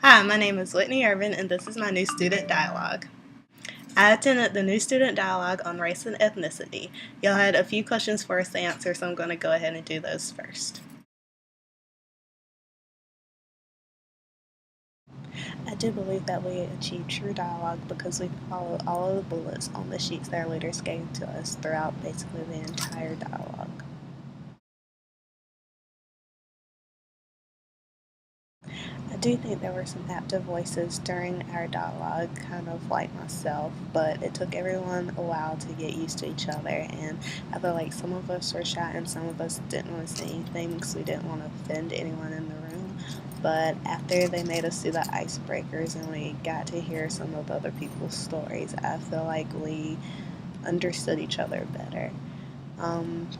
Hi, my name is Whitney Irvin, and this is my New Student Dialogue. I attended the New Student Dialogue on race and ethnicity. Y'all had a few questions for us to answer, so I'm going to go ahead and do those first. I do believe that we achieved true dialogue because we followed all of the bullets on the sheets that our leaders gave to us throughout basically the entire dialogue. I do think there were some active voices during our dialogue, kind of like myself, but it took everyone a while to get used to each other, and I feel like some of us were shy and some of us didn't want to say anything because we didn't want to offend anyone in the room. But after they made us do the icebreakers and we got to hear some of other people's stories, I feel like we understood each other better.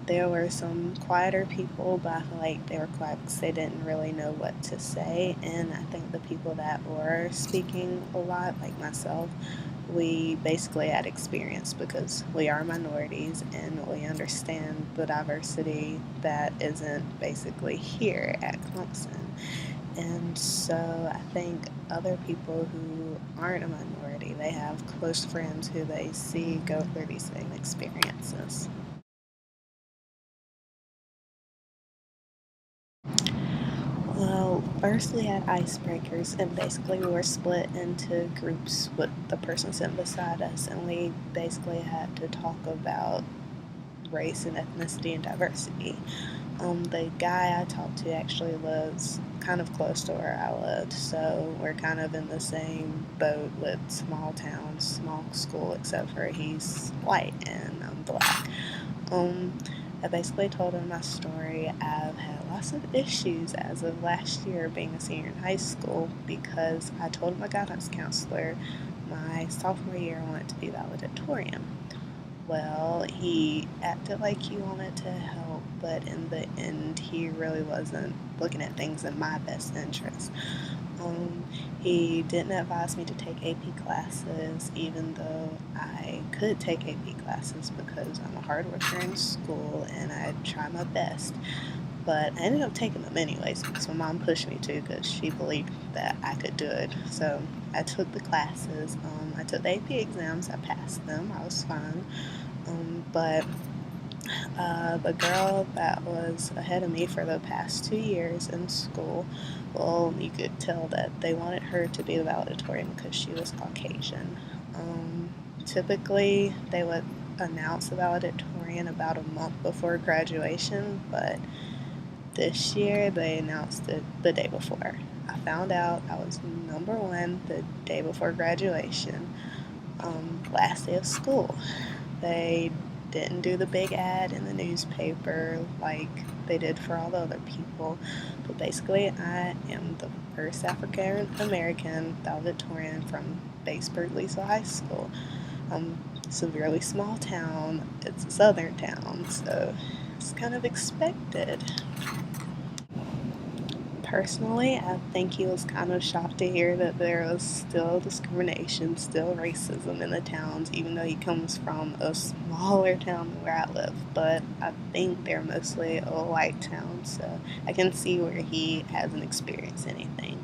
There were some quieter people, but I feel like they were quiet because they didn't really know what to say. And I think the people that were speaking a lot, like myself, we basically had experience because we are minorities and we understand the diversity that isn't basically here at Clemson. And so I think other people who aren't a minority, they have close friends who they see go through these same experiences. Well, first we had icebreakers, and basically we were split into groups with the person sitting beside us, and we basically had to talk about race and ethnicity and diversity. The guy I talked to actually lives kind of close to where I lived, so we're kind of in the same boat with small town, small school, except for he's white and I'm black. Um, I basically told him my story. I've had lots of issues as of last year being a senior in high school because I told my guidance counselor my sophomore year I wanted to be valedictorian. Well, he acted like he wanted to help, but in the end, he really wasn't looking at things in my best interest. Um, he didn't advise me to take AP classes, even though I could take AP classes because I'm a hard worker in school and I try my best. But I ended up taking them anyways because my mom pushed me to because she believed that I could do it. So I took the classes. I took the AP exams. I passed them. I was fine. But the girl that was ahead of me for the past 2 years in school, well, you could tell that they wanted her to be the valedictorian because she was Caucasian. Typically, they would announce the valedictorian about a month before graduation, but this year they announced it the day before. I found out I was number one the day before graduation, last day of school. They didn't do the big ad in the newspaper like they did for all the other people. But basically, I am the first African American valedictorian from Batesburg Lisa High School. It's a really small town, it's a southern town, so it's kind of expected. Personally, I think he was kind of shocked to hear that there was still discrimination, still racism in the towns, even though he comes from a smaller town than where I live. But I think they're mostly a white town, so I can see where he hasn't experienced anything.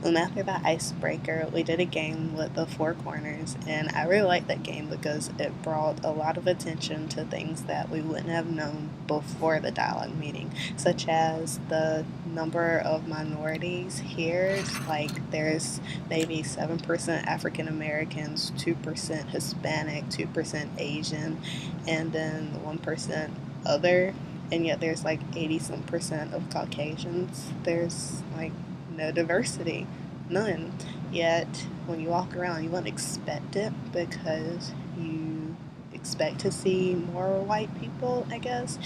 After the icebreaker, we did a game with the Four Corners, and I really liked that game because it brought a lot of attention to things that we wouldn't have known before the dialogue meeting, such as the number of minorities here. Like there's maybe 7% African Americans, 2% Hispanic, 2% Asian, and then 1% other. And yet there's like 80 some percent of Caucasians. There's like no diversity, none. Yet when you walk around, you wouldn't expect it because you expect to see more white people, I guess.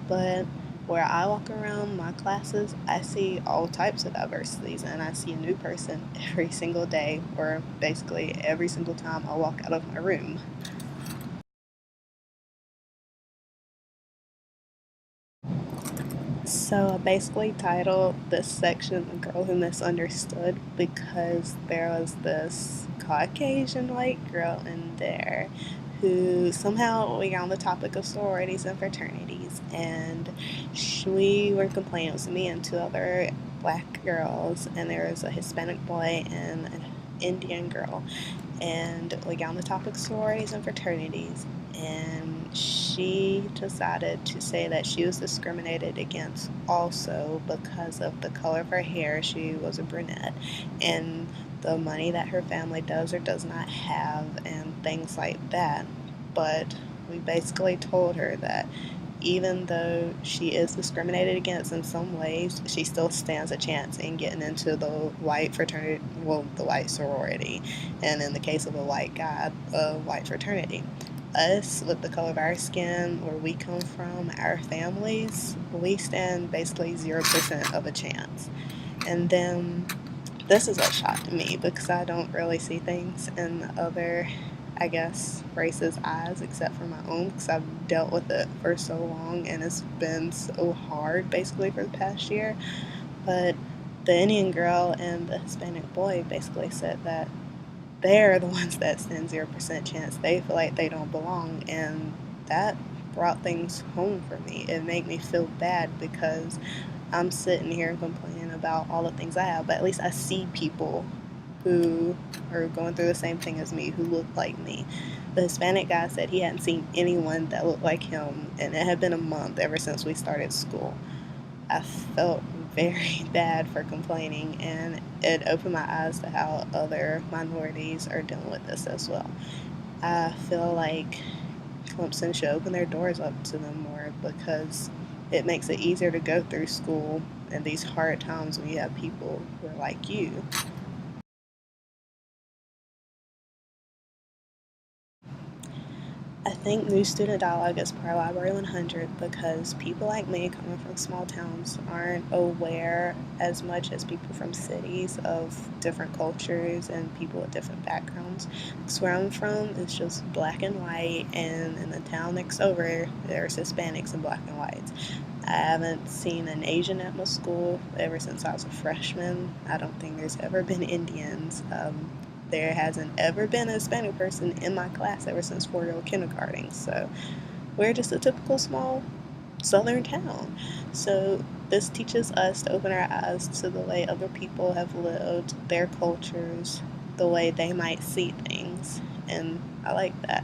But where I walk around my classes, I see all types of diversities and I see a new person every single day, or basically every single time I walk out of my room. So I basically titled this section The Girl Who Misunderstood because there was this Caucasian white girl in there who somehow we got on the topic of sororities and fraternities, and we were complaining. It was me and two other black girls, and there was a Hispanic boy and an Indian girl, and we got on the topic sororities and fraternities, and she decided to say that she was discriminated against also because of the color of her hair. She was a brunette, and the money that her family does or does not have, and things like that. But we basically told her that even though she is discriminated against in some ways, she still stands a chance in getting into the white fraternity, well, the white sorority, and in the case of a white guy, a white fraternity. Us, with the color of our skin, where we come from, our families, we stand basically 0% of a chance. And then this is what shocked me because I don't really see things in other, I guess, races' eyes except for my own because I've dealt with it for so long and it's been so hard basically for the past year. But the Indian girl and the Hispanic boy basically said that they're the ones that stand 0% chance. They feel like they don't belong, and that brought things home for me. It made me feel bad because I'm sitting here complaining about all the things I have, but at least I see people who are going through the same thing as me, who look like me. The Hispanic guy said he hadn't seen anyone that looked like him, and it had been a month ever since we started school. I felt very bad for complaining, and it opened my eyes to how other minorities are dealing with this as well. I feel like Clemson should open their doors up to them more because it makes it easier to go through school in these hard times when you have people who are like you. I think New Student Dialogue is part of Library 100 because people like me coming from small towns aren't aware as much as people from cities of different cultures and people with different backgrounds. Because where I'm from, it's just black and white, and in the town next over, there's Hispanics and black and whites. I haven't seen an Asian at my school ever since I was a freshman. I don't think there's ever been Indians. There hasn't ever been a Hispanic person in my class ever since 4-year-old kindergarten. So we're just a typical small southern town. So this teaches us to open our eyes to the way other people have lived, their cultures, the way they might see things. And I like that.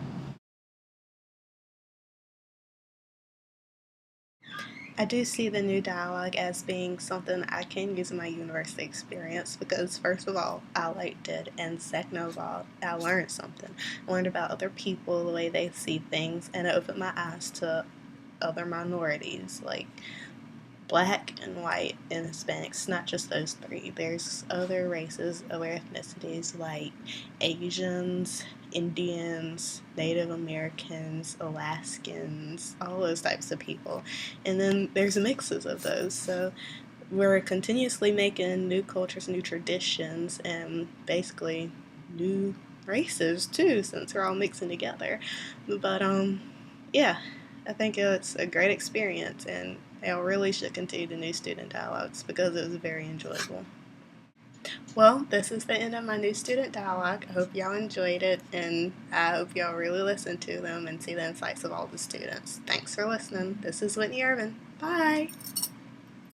I do see the new dialogue as being something I can use in my university experience because, first of all, I liked it, and second of all, I learned something. I learned about other people, the way they see things, and it opened my eyes to other minorities like black and white and Hispanics, not just those three. There's other races, other ethnicities like Asians, Indians, Native Americans, Alaskans, all those types of people. And then there's mixes of those. So we're continuously making new cultures, new traditions, and basically new races too, since we're all mixing together. But yeah, I think it's a great experience, and they really should continue the new student dialogues because it was very enjoyable. Well, this is the end of my new student dialogue. I hope y'all enjoyed it, and I hope y'all really listen to them and see the insights of all the students. Thanks for listening. This is Whitney Irvin. Bye.